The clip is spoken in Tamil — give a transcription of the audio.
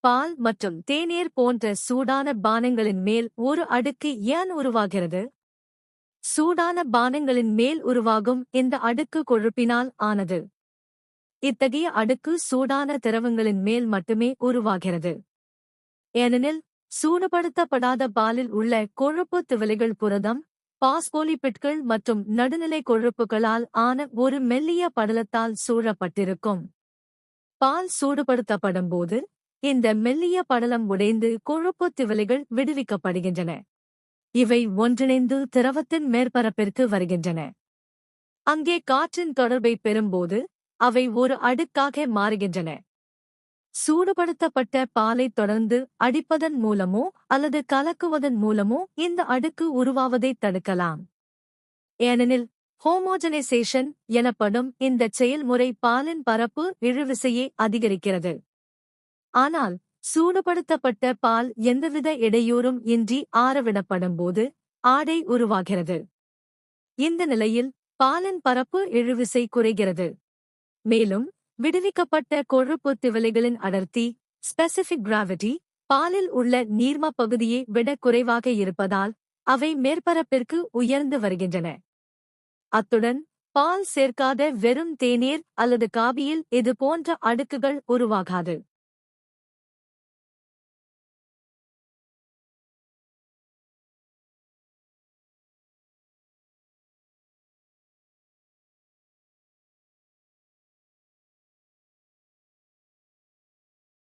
பால் மற்றும் தேநீர் போன்ற சூடான பானங்களின் மேல் ஒரு அடுக்கு ஏன் உருவாகிறது? சூடான பானங்களின் மேல் உருவாகும் இந்த அடுக்கு கொழுப்பினால் ஆனது. இத்தகைய அடுக்கு சூடான திரவங்களின் மேல் மட்டுமே உருவாகிறது. ஏனெனில் சூடுபடுத்தப்படாத பாலில் உள்ள கொழுப்பு திவலைகள் புரதம், பாஸ்போலிபிட்கள் மற்றும் நடுநிலை கொழுப்புகளால் ஆன ஒரு மெல்லிய படலத்தால் சூழப்பட்டிருக்கும். பால் சூடுபடுத்தப்படும்போது இந்த மெல்லிய படலம் உடைந்து கொழுப்பு திவலைகள் விடுவிக்கப்படுகின்றன. இவை ஒன்றிணைந்து திரவத்தின் மேற்பரப்பிற்கு வருகின்றன. அங்கே காற்றின் தொடர்பை பெறும்போது அவை ஒரு அடுக்காக மாறுகின்றன. சூடுபடுத்தப்பட்ட பாலை தொடர்ந்து அடிப்பதன் மூலமோ அல்லது கலக்குவதன் மூலமோ இந்த அடுக்கு உருவாவதைத் தடுக்கலாம். ஏனெனில் ஹோமோஜனைசேஷன் எனப்படும் இந்த செயல்முறை பாலின் பரப்பு இழுவிசையை அதிகரிக்கிறது. ஆனால் சூடுபடுத்தப்பட்ட பால் எந்தவித இடையூறும் இன்றி ஆறவிடப்படும்போது ஆடை உருவாகிறது. இந்த நிலையில் பாலின் பரப்பு இழுவிசை குறைகிறது. மேலும் விடுவிக்கப்பட்ட கொழுப்பு திவலைகளின் அடர்த்தி ஸ்பெசிபிக் கிராவிட்டி பாலில் உள்ள நீர்ம பகுதியை விட குறைவாக இருப்பதால் அவை மேற்பரப்பிற்கு உயர்ந்து வருகின்றன. அத்துடன் பால் சேர்க்காத வெறும் தேநீர் அல்லது காபியில் இது போன்ற அடுக்குகள் உருவாகாது.